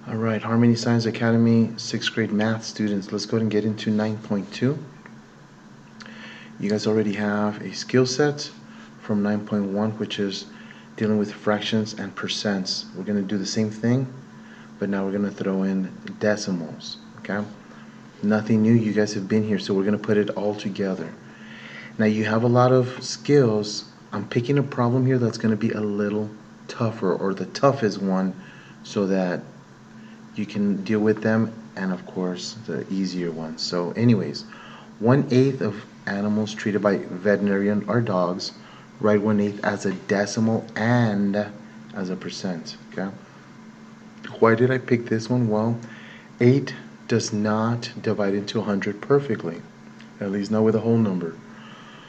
All right, Harmony Science Academy, 6th grade math students, let's go ahead and get into 9.2. You guys already have a skill set from 9.1, which is dealing with fractions and percents. We're going to do the same thing, but now we're going to throw in decimals, okay? Nothing new, you guys have been here, so we're going to put it all together. Now you have a lot of skills. I'm picking a problem here that's going to be a little tougher, or the toughest one, so that you can deal with them, and of course the easier ones. So anyways, 1/8 of animals treated by veterinarian are dogs. Write 1/8 as a decimal and as a percent. Okay. Why did I pick this one? Well, 8 does not divide into 100 perfectly, at least not with a whole number.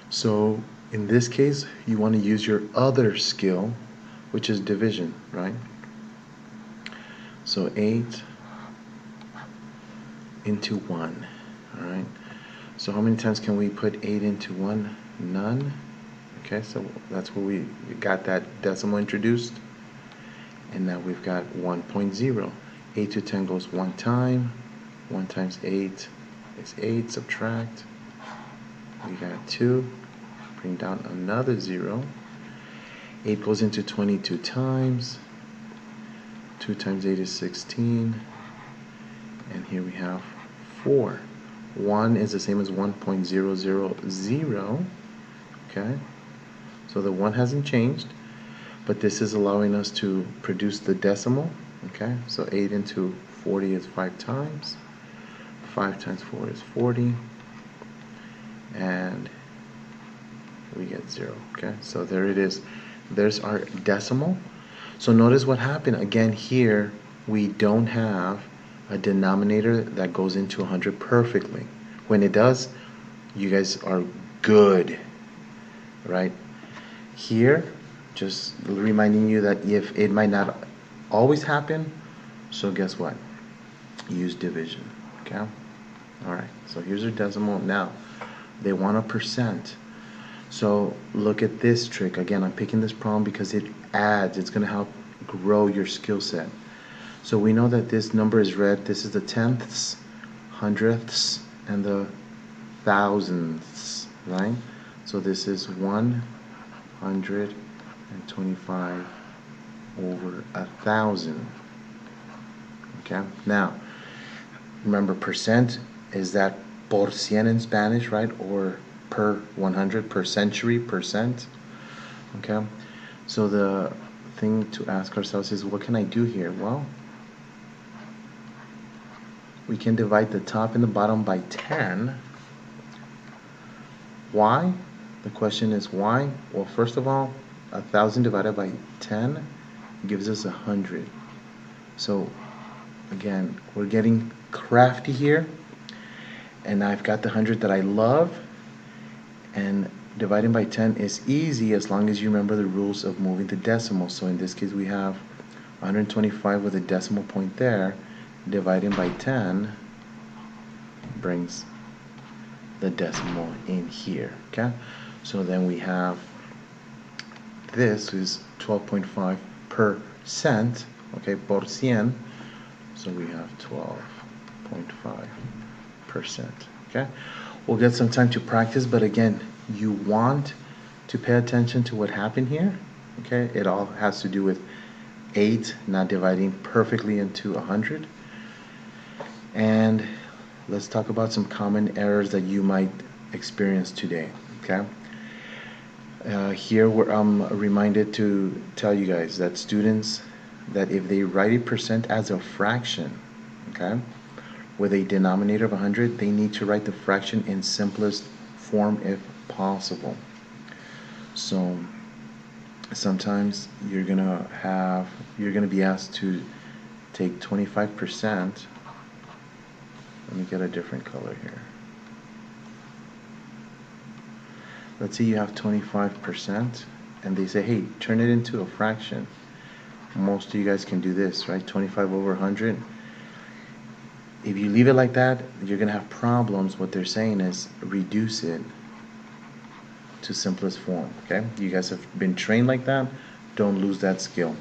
So in this case, you want to use your other skill, which is division, right? So 8 into 1. All right. So how many times can we put 8 into 1? None. Okay, so that's where we got that decimal introduced. And now we've got 1.0. 8 to 10 goes 1 time. 1 times 8 is 8. Subtract. We got 2. Bring down another 0. 8 goes into 22 times. 2 times 8 is 16. And here we have 4. 1 is the same as 1.000. Okay, so the 1 hasn't changed, but this is allowing us to produce the decimal. Okay, so 8 into 40 is 5 times. 5 times 4 is 40. And we get 0. Okay, so there it is. There's our decimal. So notice what happened. Again, here we don't have a denominator that goes into 100 perfectly. When it does, you guys are good, right? Here, just reminding you that if it might not always happen, so guess what? Use division, okay? All right, so here's our decimal. Now, they want a percent. So look at this trick. Again, I'm picking this problem because it adds, it's gonna help grow your skill set. So we know that this number is red. This is the tenths, hundredths, and the thousandths, right? So this is 125 over 1,000. Okay. Now, remember, percent is that por cien in Spanish, right? Or per 100, per century, percent. Okay. So the thing to ask ourselves is, what can I do here? Well, we can divide the top and the bottom by 10. Why? The question is why? Well, first of all, 1,000 divided by 10 gives us 100. So again, we're getting crafty here, and I've got the 100 that I love, and dividing by 10 is easy as long as you remember the rules of moving the decimal. So in this case, we have 125 with a decimal point there. Dividing by 10 brings the decimal in here. Okay, so then we have this is 12.5%. Okay, por cien. So we have 12.5%. Okay, we'll get some time to practice, but again, you want to pay attention to what happened here. Okay, it all has to do with 8 not dividing perfectly into 100. And let's talk about some common errors that you might experience today. Okay. Here I'm reminded to tell you guys that students, that if they write a percent as a fraction, okay, with a denominator of 100, they need to write the fraction in simplest form if possible. So sometimes you're gonna be asked to take 25%. Let me get a different color here. Let's say you have 25%, and they say, hey, turn it into a fraction. Most of you guys can do this, right? 25 over 100. If you leave it like that, you're going to have problems. What they're saying is reduce it to simplest form, okay? You guys have been trained like that. Don't lose that skill.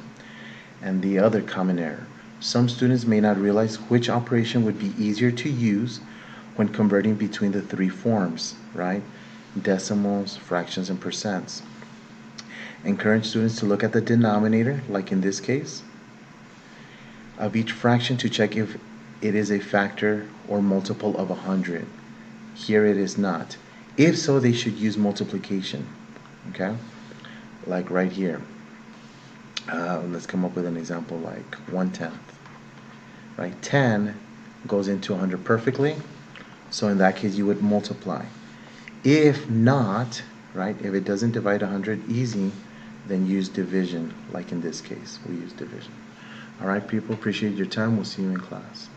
And the other common error, Some students may not realize which operation would be easier to use when converting between the three forms, right? Decimals, fractions, and percents. Encourage students to look at the denominator, like in this case, of each fraction to check if it is a factor or multiple of 100. Here it is not. If so, they should use multiplication, okay? Like right here. Let's come up with an example like 1/10, right? 10 goes into 100 perfectly, so in that case you would multiply. If not, right, if it doesn't divide 100 easy, then use division, like in this case, we use division. All right, people, appreciate your time. We'll see you in class.